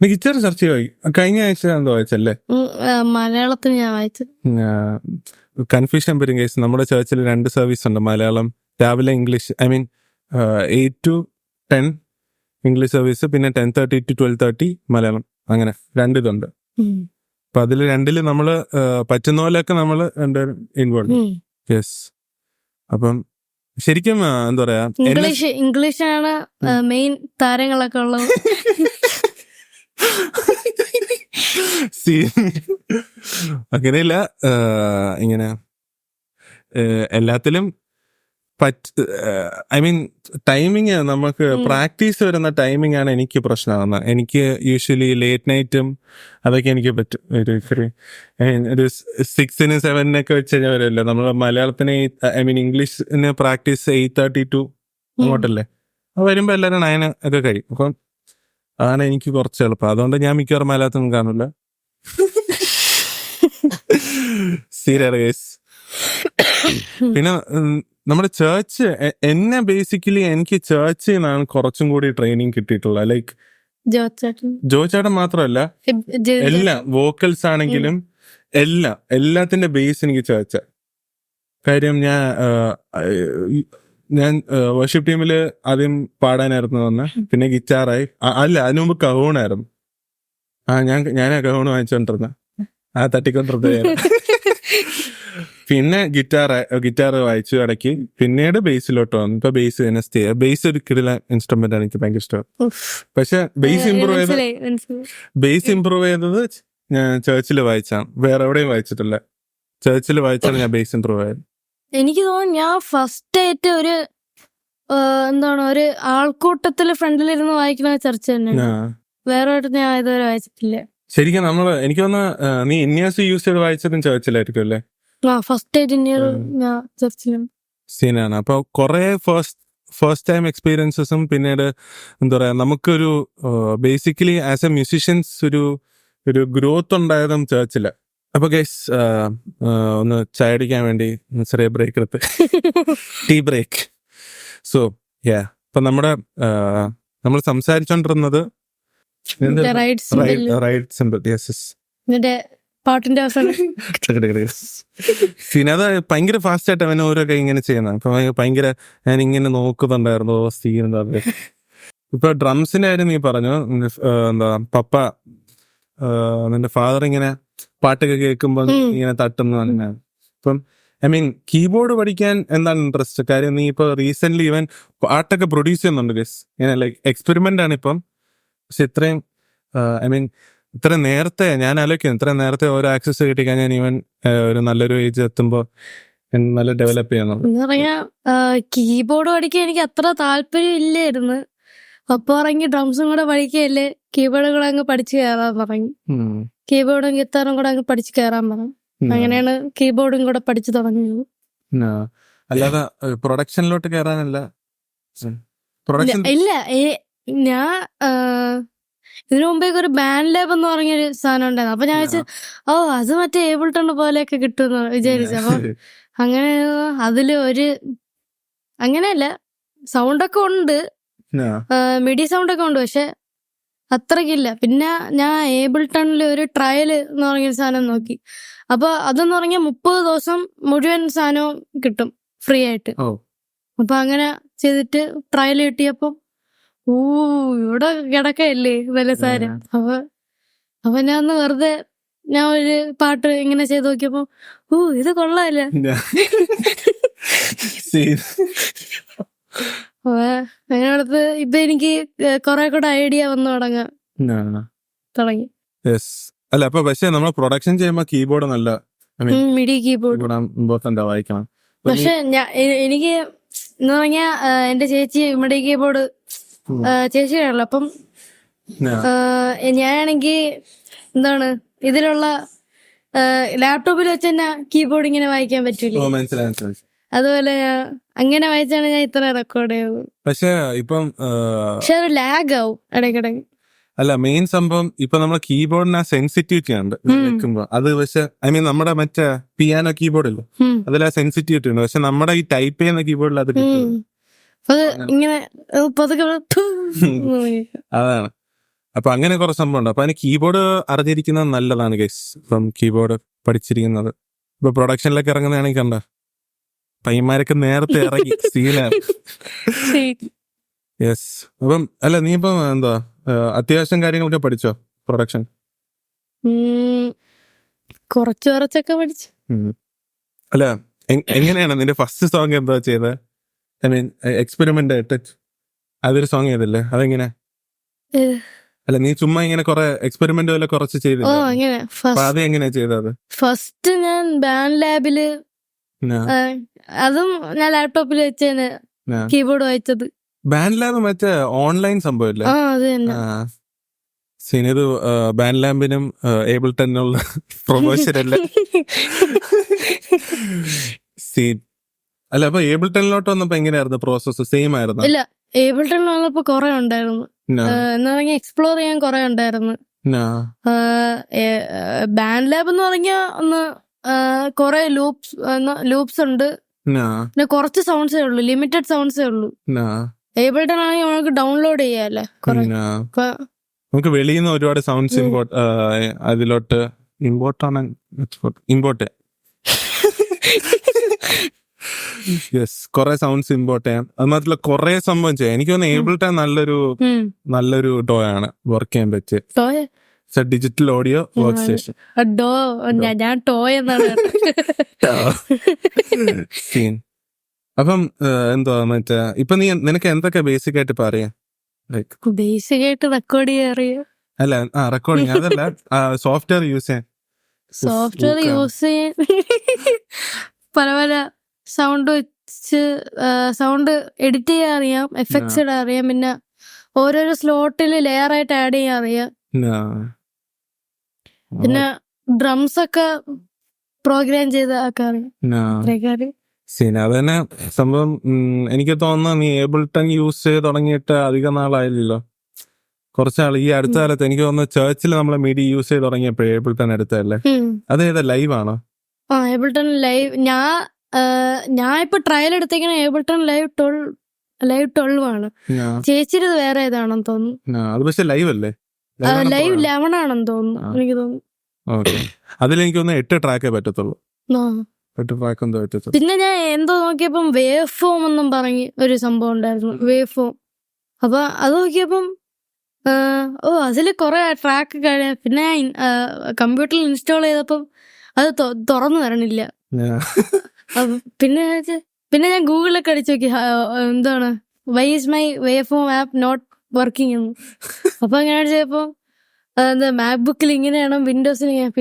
നീ ഗിറ്റാർ സെർച്ച് ചെയ്തു കഴിഞ്ഞ ആഴ്ച എന്തോ വായിച്ചല്ലേ? മലയാളത്തിൽ ഞാൻ വായിച്ചു. കൺഫ്യൂഷൻ വരും കേസ്. നമ്മുടെ ചേർച്ചിൽ 2 സർവീസ് ഉണ്ട്, മലയാളം രാവിലെ, English, I mean 8 to 10 English service, പിന്നെ 10:30 to 12:30 മലയാളം, അങ്ങനെ 2 ഇതുണ്ട്. അപ്പൊ അതിൽ 2 നമ്മള് പറ്റുന്ന പോലെയൊക്കെ നമ്മള് ഇൻവോൾവ്. യെസ്. അപ്പം ശരിക്കും എന്താ പറയാ, ഇംഗ്ലീഷാണ് മെയിൻ താരങ്ങളൊക്കെ ഉള്ളത്. അങ്ങനെയില്ല, ഇങ്ങനെ എല്ലാത്തിലും ഐ മീൻ ടൈമിങ്, നമുക്ക് പ്രാക്ടീസ് വരുന്ന ടൈമിംഗ് ആണ് എനിക്ക് പ്രശ്നമാകുന്നത്. എനിക്ക് യൂഷ്വലി ലേറ്റ് നൈറ്റും അതൊക്കെ എനിക്ക് പറ്റും. ഒരു 6-7 വെച്ച് കഴിഞ്ഞാൽ വരുമല്ലോ. നമ്മൾ മലയാളത്തിന് ഐ മീൻ ഇംഗ്ലീഷിന് പ്രാക്ടീസ് 8:30 to അങ്ങോട്ടല്ലേ, അത് വരുമ്പോ എല്ലാവരും 9 ഒക്കെ കഴിയും. അപ്പം അതാണ് എനിക്ക് കുറച്ച് എളുപ്പം. അതുകൊണ്ട് ഞാൻ മിക്കവാറും മലയാളത്തിനും കാണില്ല. സീരിയസ്. പിന്നെ നമ്മുടെ ചേർച്ച് എന്നെ ബേസിക്കലി എനിക്ക് ചേർച്ചിൽ നിന്നാണ് കുറച്ചും കൂടി ട്രെയിനിങ് കിട്ടിയിട്ടുള്ളത്. ലൈക്ക് ജോച്ചേട്ടൻ മാത്രമല്ല, എല്ലാം വോക്കൽസ് ആണെങ്കിലും എല്ലാത്തിന്റെ ബേസ് എനിക്ക് ചേർച്ച. കാര്യം ഞാൻ വർഷിപ്പ് ടീമില് ആദ്യം പാടാനായിരുന്നു വന്ന്, പിന്നെ ഗിറ്റാറായി. അല്ല, അതിനു മുമ്പ് കഹൂണായിരുന്നു. ഞാൻ കഹൂണ് വാങ്ങിച്ചോണ്ടിരുന്ന തട്ടിക്കൊണ്ടിരുന്ന. പിന്നെ ഗിറ്റാർ വായിച്ചു ഇടയ്ക്ക്. പിന്നീട് ബേസിലോട്ട് വന്നു. ഇപ്പൊ ബേസ് ഒരു കിടില ഇൻസ്ട്രുമെന്റ് ആണ്, എനിക്ക് ഭയങ്കര ഇഷ്ടം. പക്ഷെ ബേസ് ഇമ്പ്രൂവ് ചെയ്തത് ഞാൻ ചേർച്ചിൽ വായിച്ചാണ്, വേറെ എവിടെയും വായിച്ചിട്ടില്ല. ചേർച്ചിൽ വായിച്ചാണ് ഞാൻ ബേസ് ഇമ്പ്രൂവ് ആയത്. എനിക്ക് തോന്നുന്നു ഞാൻ ഫസ്റ്റ് ആയിട്ട് ഒരു ഒരു ആൾക്കൂട്ടത്തില് ഫ്രണ്ടിലിരുന്ന് വായിക്കുന്ന ചർച്ച തന്നെയാണ്. വേറെ ഞാൻ ഇതുവരെ വായിച്ചിട്ടില്ല. ശരിക്കും എനിക്ക് തോന്നുന്നു നീ ഇന്നിയേഴ്സ് യൂസ് ചെയ്ത് വായിച്ചതും ചേർച്ചിലായിരിക്കും അല്ലേ? ഫസ്റ്റ് ആയിട്ട് ഞാൻ ചർച്ചിലാണ്. സീനാണ്. അപ്പൊ കുറെ ഫസ്റ്റ് ടൈം എക്സ്പീരിയൻസസും പിന്നീട് എന്താ പറയാ, നമുക്കൊരു ബേസിക്കലി ആസ് എ മ്യൂസിഷ്യൻസ് ഒരു ഗ്രോത്ത് ഉണ്ടായതും ചേർച്ചില്ല. അപ്പൊ ഗൈസ്, ഒന്ന് ചായ അടിക്കാൻ വേണ്ടി ചെറിയ ബ്രേക്ക് എടുത്ത്, ടീ ബ്രേക്ക്. സോ അപ്പൊ നമ്മൾ സംസാരിച്ചോണ്ടിരുന്നത് റൈറ്റ് സിമ്പിൾ. പാട്ടിന്റെ പിന്നെ അത് ഭയങ്കര ഫാസ്റ്റ് ആയിട്ട് അവന് ഓരോ കൈ ഇങ്ങനെ ചെയ്യുന്ന. അപ്പൊ ഭയങ്കര ഞാൻ ഇങ്ങനെ നോക്കുന്നുണ്ടായിരുന്നു സീൻ. ഇപ്പൊ ഡ്രംസിന്റെ കാര്യം നീ പറഞ്ഞു, എന്താ പപ്പ നിന്റെ ഫാദർ ഇങ്ങനെ പാട്ടൊക്കെ കേൾക്കുമ്പോ ഇങ്ങനെ തട്ടുന്നു അങ്ങനെ. ഇപ്പം ഐ മീൻ കീബോർഡ് പഠിക്കാൻ എന്താണ് ഇൻട്രസ്റ്റ്? കാര്യം നീ ഇപ്പൊ റീസെന്റ് ഇവൻ പാട്ടൊക്കെ പ്രൊഡ്യൂസ് ചെയ്യുന്നുണ്ട് ഗസ്, ഇങ്ങനെ ലൈക്ക് എക്സ്പെരിമെന്റ് ആണ് ഇപ്പം. പക്ഷെ ഇത്രയും ഐ മീൻ ഇത്ര നേരത്തെ ഞാൻ ആലോചിക്കുന്നു, ഇത്ര നേരത്തെ ഓരോ ആക്സസ് കിട്ടിക്കഴിഞ്ഞാൽ ഇവൻ ഒരു നല്ലൊരു ഏജ് എത്തുമ്പോ നല്ല ഡെവലപ്പ് ചെയ്യുന്നുണ്ട്. കീബോർഡ് പഠിക്കാൻ എനിക്ക് അത്ര താല്പര്യം ഇല്ലായിരുന്നു. അപ്പൊ ഇറങ്ങി ഡ്രംസും കൂടെ പഠിക്കല്ലേ, കീബോർഡും കൂടെ അങ്ങ് പഠിച്ചു കയറാൻ പറഞ്ഞു. കീബോർഡും ഗിത്താറും കൂടെ അങ്ങ് പഠിച്ചു കയറാൻ പറഞ്ഞു. അങ്ങനെയാണ് കീബോർഡും കൂടെ പഠിച്ചു തുടങ്ങിയത്. അല്ലാതെ പ്രൊഡക്ഷനിലോട്ട് കയറാനല്ല. ഇല്ല, ഞാൻ ഇതിനു മുമ്പേക്ക് ഒരു ബാൻഡ് ലാബ് എന്ന് പറഞ്ഞൊരു സാധനം ഉണ്ടായിരുന്നു. അപ്പൊ ഞാൻ വെച്ച് അത് മറ്റേ ഏബിൾട്ടൺ പോലെയൊക്കെ കിട്ടുമെന്ന് വിചാരിച്ചു. അപ്പൊ അങ്ങനെ അതില് അങ്ങനെയല്ല, സൗണ്ടൊക്കെ ഉണ്ട്, മിഡി സൗണ്ടൊക്കെ ഉണ്ട്, പക്ഷെ അത്രക്കില്ല. പിന്നെ ഞാൻ ഏബിൾട്ടണിൽ ഒരു ട്രയൽ എന്ന് പറഞ്ഞൊരു സാധനം നോക്കി. അപ്പൊ അതെന്ന് പറഞ്ഞാൽ 30 ദിവസം മുഴുവൻ സാധനവും കിട്ടും ഫ്രീ ആയിട്ട്. അപ്പൊ അങ്ങനെ ചെയ്തിട്ട് ട്രയൽ കിട്ടിയപ്പോ ഇവിടെ കിടക്കല്ലേ നല്ല സാധനം. അപ്പൊ ഞാൻ ഒന്ന് വെറുതെ ഞാൻ ഒരു പാട്ട് ഇങ്ങനെ ചെയ്ത് നോക്കിയപ്പോ ഇത് കൊള്ളാല്ല. അതിനടുത്ത് ഇപ്പൊ എനിക്ക് കുറെ കൂടെ ഐഡിയ വന്നു തുടങ്ങി. അല്ല, അപ്പൊ പക്ഷെ നമ്മൾ പ്രൊഡക്ഷൻ ചെയ്യുമ്പോ കീബോർഡ് നല്ല മിഡി കീബോർഡ് ഇമ്പോർട്ടന്റ് വായിക്കണം. പക്ഷെ എനിക്ക് എന്ന് പറഞ്ഞാ എന്റെ ചേച്ചി മിഡി കീബോർഡ് ചേച്ചിയാണല്ലോ. അപ്പം ഞാനാണെങ്കി ഇതിലുള്ള ലാപ്ടോപ്പിൽ വെച്ച് തന്നെ കീബോർഡ് ഇങ്ങനെ വായിക്കാൻ പറ്റൂലേ. അതുപോലെ ഞാൻ അങ്ങനെ വായിച്ചാണ് ഞാൻ ഇത്ര റെക്കോർഡ് ചെയ്തത്. പക്ഷെ ഇപ്പം പക്ഷെ അത് ലാഗ് ആവും ഇടയ്ക്കിടയ്ക്ക്. അല്ല, മെയിൻ സംഭവം ഇപ്പൊ നമ്മളെ കീബോർഡിന് ആ സെൻസിറ്റിവിറ്റി ഉണ്ട് വെക്കുമ്പോ. അത് പക്ഷെ ഐ മീൻ നമ്മുടെ മറ്റേ പിയാനോ കീബോർഡ് ഇല്ല, അതിൽ ആ സെൻസിറ്റിവിറ്റി ഉണ്ട്. പക്ഷെ നമ്മുടെ ഈ ടൈപ്പ് ചെയ്യുന്ന കീബോർഡിൽ അത് കിട്ടും. അത് ഇങ്ങനെ പതുക്കെ അതാണ്. അപ്പൊ അങ്ങനെ കുറെ സംഭവം ഉണ്ട്. അപ്പൊ അതിന് കീബോർഡ് അറിഞ്ഞിരിക്കുന്നത് നല്ലതാണ് ഗൈസ്. ഇപ്പം കീബോർഡ് പഠിച്ചിരിക്കുന്നത് ഇപ്പൊ പ്രൊഡക്ഷനിലൊക്കെ ഇറങ്ങുന്നതാണെങ്കിൽ കണ്ട പയ്യന്മാരൊക്കെ നേരത്തെ ഇറങ്ങി സീനാണ്. യെസ്. അപ്പം അല്ല, നീ ഇപ്പം എന്താ അത്യാവശ്യം കാര്യങ്ങളൊക്കെ പഠിച്ചോ പ്രൊഡക്ഷൻ? കുറച്ചൊക്കെ പഠിച്ചു. അല്ല, എങ്ങനെയാണ് നിന്റെ ഫസ്റ്റ് സോങ് എന്താ ചെയ്തത്? ഐ മീൻ എക്സ്പെരിമെന്റ് ടച്ച് അതൊരു സോങ് ചെയ്തല്ലേ, അതെങ്ങനെ? അല്ല, നീ ചുമ്മാ ഇങ്ങനെ കൊറേ എക്സ്പെരിമെന്റ് പോലെ കുറച്ച് ചെയ്തില്ല, അത് എങ്ങനെയാ ചെയ്തത്? ഫസ്റ്റ് ഞാൻ ബാൻഡ് ലാബില്, അതും ഞാൻ ലാപ്ടോപ്പിൽ വെച്ചാണ് കീബോർഡ് വായിച്ചത്. ബാൻഡ് ലാബ് മറ്റേ ഓൺലൈൻ സംഭവല്ലേ? ഇത് ബാൻഡ് ലാബിനും ഏബിൾട്ടനുള്ള പ്രൊമോഷൻ അല്ലേ? സീൻ അല്ല, അപ്പൊ ഏബിൾട്ടനിലോട്ട് വന്നപ്പോ എങ്ങനെയായിരുന്നു പ്രോസസ്? സെയിം ആയിരുന്നു? ഇല്ല, ഏബിൾട്ടൺ വന്നപ്പോ കൊറേ ഉണ്ടായിരുന്നു, എന്ന് പറഞ്ഞാൽ എക്സ്പ്ലോർ ചെയ്യാൻ കൊറേ ഉണ്ടായിരുന്നു. ബാൻഡ് ലാബ് എന്ന് പറഞ്ഞാൽ ഒന്ന് കൊറേ ലൂപ്സ് ഉണ്ട്, പിന്നെ കുറച്ച് സൗണ്ട്സേ ഉള്ളൂ, ലിമിറ്റഡ് സൗണ്ട്സേ ഉള്ളൂ. ഏബിൾട്ടൺ ആണെങ്കിൽ നമുക്ക് ഡൗൺലോഡ് ചെയ്യാല്ലേ, നമുക്ക് വെളിയിൽ നിന്ന് ഒരുപാട് സൗണ്ട്സ് അതിലോട്ട് ഇമ്പോർട്ട് യെസ്, കൊറേ സൗണ്ട്സ് ഇമ്പോർട്ട് ചെയ്യാം. അത് മാത്രമല്ല കൊറേ സംഭവം ചെയ്യാം. എനിക്ക് തോന്നുന്നു ഏബിൾട്ടൺ നല്ലൊരു ഡോ ആണ് വർക്ക് ചെയ്യാൻ പറ്റിയ ഡിജിറ്റൽ ഓഡിയോ വർക്ക് സ്റ്റേഷൻ. ഞാൻ ടോയ് എന്നാണ്. അപ്പം എന്തുവാ മറ്റേ ഇപ്പൊ നിനക്ക് എന്തൊക്കെ ബേസിക് ആയിട്ട് പറയാ? ബേസിക് ആയിട്ട് റെക്കോർഡ് ചെയ്യാൻ അറിയാം. അല്ല, റെക്കോർഡിങ് അതല്ല, സോഫ്റ്റ്വെയർ യൂസ് ചെയ്യാൻ പല പല സൗണ്ട് വെച്ച് സൗണ്ട് എഡിറ്റ് ചെയ്യാൻ അറിയാം, എഫക്ട്സ് ഇടാൻ അറിയാം, പിന്നെ ഓരോരോ സ്ലോട്ടിൽ ലെയർ ആയിട്ട് ആഡ് ചെയ്യാൻ അറിയാം, പിന്നെ ഡ്രംസ് ഒക്കെ പ്രോഗ്രാം ചെയ്ത് അറിയാം. അതന്നെ സംഭവം. എനിക്ക് തോന്നുന്നു നീ ഏബിൾട്ടൺ യൂസ് ചെയ്ത് തുടങ്ങിയിട്ട് അധികം നാളായില്ലല്ലോ, കുറച്ചാൾ. ഈ അടുത്ത കാലത്ത് എനിക്ക് തോന്നുന്നു ചേർച്ചിൽ നമ്മളെ മിഡി യൂസ് ചെയ്ത് തുടങ്ങിയപ്പോഴേ ഏബിൾട്ടൺ എടുത്തല്ലേ? അതേതാ, ലൈവ് ആണോ? Ableton live. ഞാൻ ഇപ്പൊ ട്രയൽ എടുത്തേക്കണ ഏബിൾട്ടൺ ലൈവ് 12 ആണ്. ചേച്ചിയുടെ വേറെ ഏതാണെന്ന് തോന്നുന്നു. അത് പക്ഷെ ലൈവ് അല്ലേ? ലൈവ് 11 ആണെന്ന് തോന്നുന്നു, എനിക്ക് തോന്നുന്നു. അതിലെനിക്ക് തോന്നുന്നു 8 ട്രാക്കേ പറ്റത്തുള്ളൂ. പിന്നെ ഞാൻ എന്തോ നോക്കിയപ്പം വേവ് ഫോം എന്നും പറഞ്ഞ് ഒരു സംഭവം ഉണ്ടായിരുന്നു, വേവ് ഫോം. അപ്പൊ അത് നോക്കിയപ്പം അതില് കൊറേ ട്രാക്ക് കഴിഞ്ഞ. പിന്നെ ഞാൻ കമ്പ്യൂട്ടറിൽ ഇൻസ്റ്റാൾ ചെയ്തപ്പം അത് തുറന്നു തരണില്ല. പിന്നെ ഞാൻ ഗൂഗിളിലൊക്കെ അടിച്ചു നോക്കി, എന്താണ് why is my waveform app not working എന്ന്. അപ്പൊ അങ്ങനെ അടിച്ചപ്പോ മാക്ബുക്കിൽ ഇങ്ങനെയാണ്, വിൻഡോസിൽ ഇങ്ങനെ.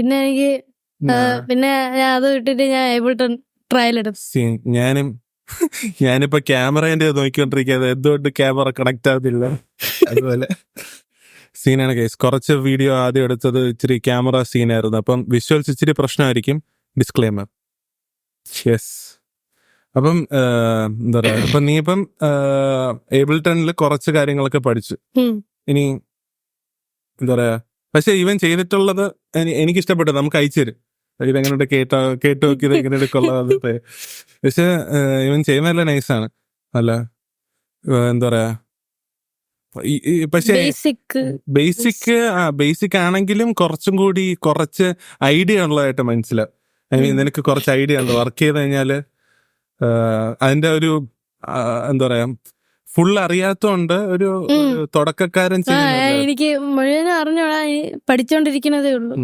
പിന്നെ ഞാൻ അത് വിട്ടിട്ട് ഞാൻ ഏബിൾട്ടൺ ട്രയൽ എടുത്തു. ഞാനിപ്പോ ക്യാമറേന്റെ നോക്കിക്കൊണ്ടിരിക്കുന്നത്, എന്തുകൊണ്ട് ക്യാമറ കണക്ട് ആവുന്നില്ല? അതുപോലെ സീനാണ് കേസ്. കുറച്ച് വീഡിയോ ആദ്യം എടുത്തത് ഇച്ചിരി ക്യാമറ സീനായിരുന്നു, അപ്പം വിഷ്വൽസ് ഇച്ചിരി പ്രശ്നമായിരിക്കും. ഡിസ്ക്ലെയിമർ. യെസ്. അപ്പം എന്താ പറയാ, അപ്പൊ നീ ഇപ്പം ഏബിൾട്ടണിൽ കുറച്ച് കാര്യങ്ങളൊക്കെ പഠിച്ചു. ഇനി എന്താ പറയാ, പക്ഷെ ഇവൻ ചെയ്തിട്ടുള്ളത് എനിക്ക് ഇഷ്ടപ്പെട്ടു. നമുക്ക് അയച്ചു തരും, ഇതെങ്ങനെ കേട്ട് നോക്കിയത് എങ്ങനെ എടുക്കുള്ളത്. പക്ഷെ ഇവൻ ചെയ്യുന്നതല്ല നൈസാണ്, അല്ല എന്താ പറയാ. പക്ഷെ ബേസിക് ആണെങ്കിലും കുറച്ച് ഐഡിയ ഉള്ളതായിട്ട് മനസ്സിലാവും. ഐ മീൻ നിനക്ക് കുറച്ച് ഐഡിയ ഉണ്ട്. വർക്ക് ചെയ്ത് കഴിഞ്ഞാല് അതിന്റെ ഒരു എന്താ പറയാ, ഫുൾ അറിയാത്തോണ്ട് ഒരു തുടക്കക്കാരൻ എനിക്ക് മുഴുവൻ അറിഞ്ഞോളാ, പഠിച്ചോണ്ടിരിക്കുന്നതേ ഉള്ളൂ.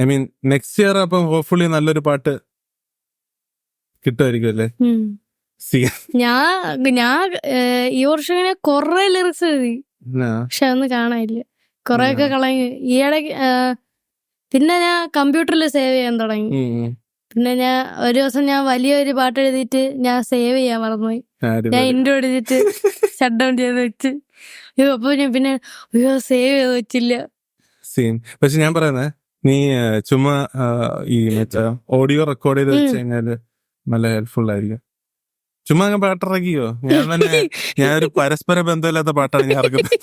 ഐ മീൻ നെക്സ്റ്റ് ഇയർ അപ്പം ഹോപ്പ്ഫുള്ളി നല്ലൊരു പാട്ട് കിട്ടുമായിരിക്കും അല്ലേ? ഞാൻ ഈ വർഷം ഇങ്ങനെ കൊറേ ലിറിക്സ് എഴുതി, പക്ഷെ അതൊന്നും കാണാനില്ല, കൊറേയൊക്കെ കളഞ്ഞു ഈയിടെ. പിന്നെ ഞാൻ കമ്പ്യൂട്ടറിൽ സേവ് ചെയ്യാൻ തുടങ്ങി. പിന്നെ ഞാൻ ഒരു ദിവസം ഞാൻ വലിയൊരു പാട്ട് എഴുതിയിട്ട് ഞാൻ സേവ് ചെയ്യാൻ മറന്നുപോയി. ഞാൻ ഇൻട്രോ എഴുതിയിട്ട് ഷട്ട് ഡൗൺ ചെയ്ത് വെച്ച്. അപ്പൊ ഞാൻ പിന്നെ സേവ് ചെയ്ത് വെച്ചില്ല. പക്ഷെ ഞാൻ പറയുന്നത്, നീ ചുമ്മാ ഈ ഓഡിയോ റെക്കോർഡ് ചെയ്ത് വെച്ച് കഴിഞ്ഞാല് നല്ല ഹെൽപ്ഫുൾ ആയിരിക്കും. ചുമ്മാ അങ്ങ് പാട്ടിറക്കിയോ? ഞാനൊരു പരസ്പര ബന്ധമില്ലാത്ത പാട്ടാണ് ഞാൻ ഇറക്കുന്നത്.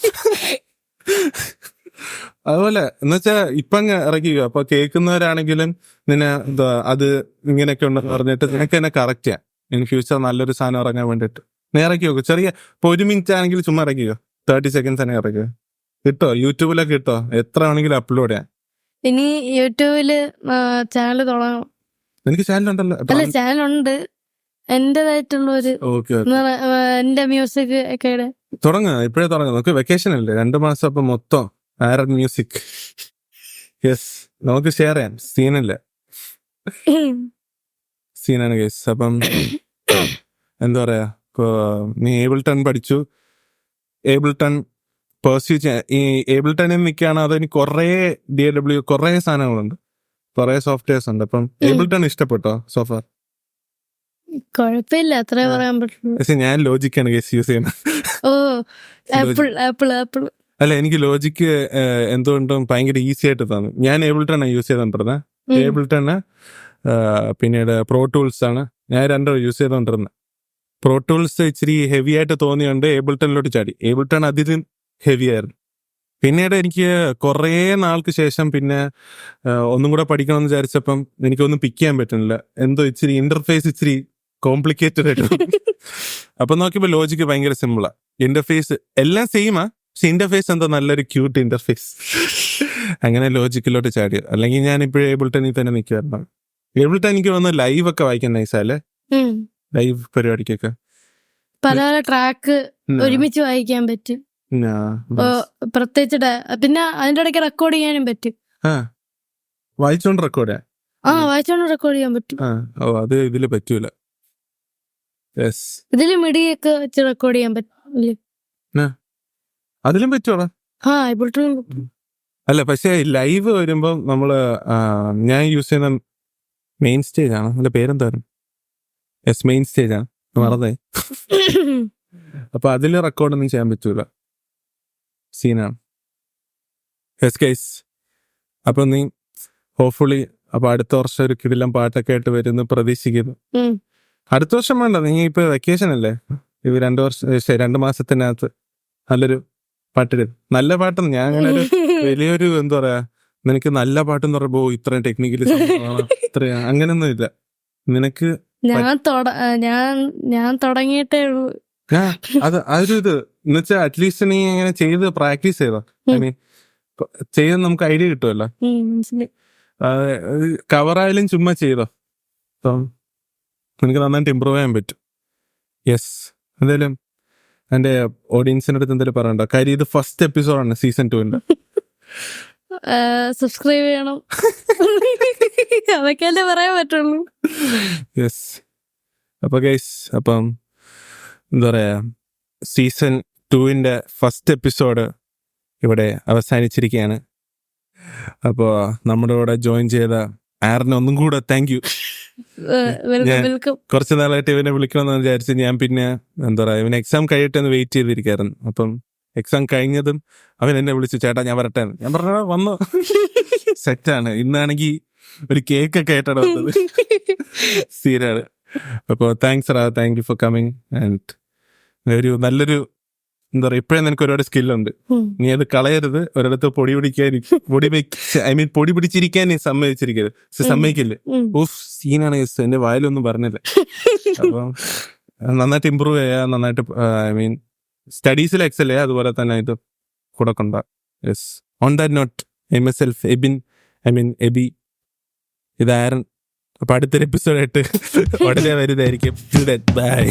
അതുപോലെ എന്നുവെച്ചാ ഇപ്പൊ അങ്ങ് ഇറക്കിയോ, അപ്പൊ കേൾക്കുന്നവരാണെങ്കിലും നിന്നെ എന്താ അത് ഇങ്ങനെയൊക്കെ ഉണ്ടെന്ന് പറഞ്ഞിട്ട് നിനക്ക് തന്നെ കറക്റ്റ് ചെയ്യാം. ഇൻ ഫ്യൂച്ചർ നല്ലൊരു സാധനം ഇറങ്ങാൻ വേണ്ടിട്ട് നീ ഇറക്കി നോക്കും. ചെറിയ ഇപ്പൊ 1 മിനിറ്റ് ആണെങ്കിൽ ചുമ്മാ ഇറക്കിയോ, 30 seconds തന്നെ ഇറക്കുക. കിട്ടോ, യൂട്യൂബിലൊക്കെ കിട്ടോ, എത്ര വേണമെങ്കിലും അപ്ലോഡ് ചെയ്യാം. ഇനി യൂട്യൂബില് ചാനൽ തുടങ്ങണം. എനിക്ക് ചാനലുണ്ടല്ലോ. അല്ല, ചാനലുണ്ട് എന്റേതായിട്ടുള്ള ഒരു ഓക്കെ, എന്റെ മ്യൂസിക് ഒക്കെ തുടങ്ങുക. ഇപ്പോഴേ തുടങ്ങുക. നമുക്ക് വെക്കേഷൻ അല്ലേ, 2 മാസം. അപ്പൊ മൊത്തം ആരൻ മ്യൂസിക്. യെസ്, നമുക്ക് ഷെയർ ചെയ്യാം. സീനാണ് ഗൈസ്. അപ്പം എന്താ പറയാ, നീ ഏബിൾട്ടൺ പഠിച്ചു. ഏബിൾട്ടൺ പെർസ്യൂ ഈ ഏബിൾട്ടണിൽ നിൽക്കുകയാണ്. അതിന് കുറേ DAW കുറേ സാധനങ്ങളുണ്ട്, കുറേ സോഫ്റ്റ്വെയർസ് ഉണ്ട്. അപ്പം ഏബിൾട്ടൺ ഇഷ്ടപ്പെട്ടോ സോഫാർ? കുഴപ്പമില്ല, അത്രേ പറയാൻ പറ്റുള്ളൂ. പക്ഷെ ഞാൻ ലോജിക്കാണ് ഗൈസ് യൂസ് ചെയ്യുന്നത്. ഓ, ആപ്പിൾ. അല്ല, എനിക്ക് ലോജിക്ക് എന്തുകൊണ്ടും ഭയങ്കര ഈസി ആയിട്ട് തോന്നി. ഞാൻ ഏബിൾട്ടൺ യൂസ് ചെയ്തോണ്ടിരുന്നത്. ഏബിൾട്ടണ് പിന്നീട് പ്രോ ടൂൾസ് ആണ് ഞാൻ രണ്ടും യൂസ് ചെയ്തോണ്ടിരുന്നത്. പ്രോ ടൂൾസ് ഇച്ചിരി ഹെവി ആയിട്ട് തോന്നിയുണ്ട് ഏബിൾട്ടണിലോട്ട് ചാടി. ഏബിൾട്ടൺ അതിലും ഹെവി ആയിരുന്നു. പിന്നീട് എനിക്ക് കുറേ നാൾക്ക് ശേഷം പിന്നെ ഒന്നും കൂടെ പഠിക്കണമെന്ന് വിചാരിച്ചപ്പം എനിക്കൊന്നും പിക്ക് ചെയ്യാൻ പറ്റുന്നില്ല. എന്തോ ഇച്ചിരി ഇന്റർഫേസ് ഇച്ചിരി കോംപ്ലിക്കേറ്റഡ് ആയിട്ട്. അപ്പൊ നോക്കിയപ്പോൾ ലോജിക്ക് ഭയങ്കര സിമ്പിളാ. ഇന്റർഫേസ് എല്ലാം സെയിമാ, പക്ഷെ ഇന്റർഫേസ് എന്തോ നല്ലൊരു ക്യൂട്ട് ഇന്റർഫേസ്. അങ്ങനെ ലോജിക്കിലോട്ട് ചാടിയത്. അല്ലെങ്കിൽ ഞാൻ ഇപ്പോഴും ഏബിൾട്ടണിൽ തന്നെ നിൽക്കുമായിരുന്നു. ഏബിൾട്ടൺ എനിക്ക് വന്ന് ലൈവ് ഒക്കെ വായിക്കാൻ നൈസല്ലേ, ലൈവ് പരിപാടിക്കൊക്കെ പല ട്രാക്ക് ഒരുമിച്ച് വായിക്കാൻ പറ്റും. പ്രത്യേകിച്ച് പിന്നെ അതിന്റെ ഇടയ്ക്ക് റെക്കോർഡ് ചെയ്യാനും പറ്റും. വായിച്ചോണ്ട് റെക്കോർഡ് ചെയ്യാൻ പറ്റും. ഓ, അത് ഇതില് പറ്റൂല. ഇതില് മിഡിയൊക്കെ വെച്ച് റെക്കോർഡ് ചെയ്യാൻ പറ്റും. അതിലും പറ്റൂടാ. അല്ല, പക്ഷെ ലൈവ് വരുമ്പോ നമ്മള് ഞാൻ യൂസ് ചെയ്യുന്ന മെയിൻ സ്റ്റേജ് ആണ്. അതിന്റെ പേരെന്തായിരുന്നു? മെയിൻ സ്റ്റേജ് ആണ്, മറന്നേ. അപ്പൊ അതില് റെക്കോർഡൊന്നും ചെയ്യാൻ പറ്റൂല. സീനാണ്. ഗൈസ്, അപ്പൊ നീ ഹോപ്പ്ഫുള്ളി അപ്പൊ അടുത്ത വർഷം ഒരു കിടിലം പാട്ടൊക്കെ ആയിട്ട് വരുന്നു പ്രതീക്ഷിക്കുന്നു. അടുത്ത വർഷം വേണ്ട, നീ ഇപ്പൊ വെക്കേഷൻ അല്ലേ, ഇത് 2 മാസത്തിനകത്ത് നല്ലൊരു പാട്ടിടും. നല്ല പാട്ടെന്ന് ഞാൻ അങ്ങനെ ഒരു വലിയൊരു എന്താ പറയാ, നിനക്ക് നല്ല പാട്ടെന്ന് പറയുമ്പോ ഇത്രയും ടെക്നിക്കലി ഇത്ര അങ്ങനൊന്നും ഇല്ല നിനക്ക്. ഞാൻ തുടങ്ങിയിട്ടേ ഉള്ളൂ. അതൊരു ഇത് എന്നുവെച്ചാൽ അറ്റ്ലീസ്റ്റ് നീ ഇങ്ങനെ ചെയ്ത് പ്രാക്ടീസ് ചെയ്തോ. ഐ മീൻ ചെയ്ത് നമുക്ക് ഐഡിയ കിട്ടുമല്ലോ. കവറായാലും ചുമ്മാ ചെയ്തോ, അപ്പം നിനക്ക് നന്നായിട്ട് ഇമ്പ്രൂവ് ചെയ്യാൻ പറ്റും. യെസ്, എന്തായാലും എന്റെ ഓഡിയൻസിന്റെ അടുത്ത് എന്തായാലും പറയണ്ടോ, കാര്യം ഇത് ഫസ്റ്റ് എപ്പിസോഡാണ് സീസൺ 2. സബ്സ്ക്രൈബ് ചെയ്യണം, അതൊക്കെയല്ലേ പറയാൻ പറ്റുള്ളൂ. യെസ്, അപ്പൊ ഗൈസ്, അപ്പം എന്താ പറയാ, സീസൺ 2 ഫസ്റ്റ് എപ്പിസോഡ് ഇവിടെ അവസാനിച്ചിരിക്കുകയാണ്. അപ്പോൾ നമ്മുടെ കൂടെ ജോയിൻ ചെയ്ത ആറിന് ഒന്നും കൂടെ താങ്ക് യു. കുറച്ച് നാളായിട്ട് ഇവനെ വിളിക്കണമെന്ന് വിചാരിച്ച് ഞാൻ പിന്നെ എന്താ പറയാ, ഇവന് എക്സാം കഴിയട്ടെ എന്ന് വെയിറ്റ് ചെയ്തിരിക്കായിരുന്നു. അപ്പം എക്സാം കഴിഞ്ഞതും അവൻ എന്നെ വിളിച്ചു, ചേട്ടാ ഞാൻ വരട്ടെ. ഞാൻ പറഞ്ഞ വന്നോ, സെറ്റാണ്. ഇന്നാണെങ്കിൽ ഒരു കേക്കൊക്കെ ആയിട്ടാണ് വന്നത്. സീനാണ്. അപ്പോൾ thank you for coming. And ഒരു നല്ലൊരു എന്താ പറയാ, ഇപ്പഴേ നിനക്ക് ഒരുപാട് സ്കില്ലുണ്ട്, നീ അത് കളയരുത്. ഒരിടത്ത് പൊടി പിടിച്ചിരിക്കാൻ നീ സമ്മതിക്കില്ല. ഓഫ്, സീനാണ്. എന്റെ വായിലൊന്നും പറഞ്ഞില്ല. അപ്പം നന്നായിട്ട് ഇമ്പ്രൂവ് ചെയ്യാ, നന്നായിട്ട് ഐ മീൻ സ്റ്റഡീസിൽ എക്സൽ ചെയ്യാ, അതുപോലെ തന്നെ ഇത് കൂടെ കൊണ്ടാ. Yes, on that note myself Aby, ഇത് ആരൻ. അപ്പൊ അടുത്തൊരു എപ്പിസോഡായിട്ട് ഉടനെ വരുന്നതായിരിക്കും. ബൈ.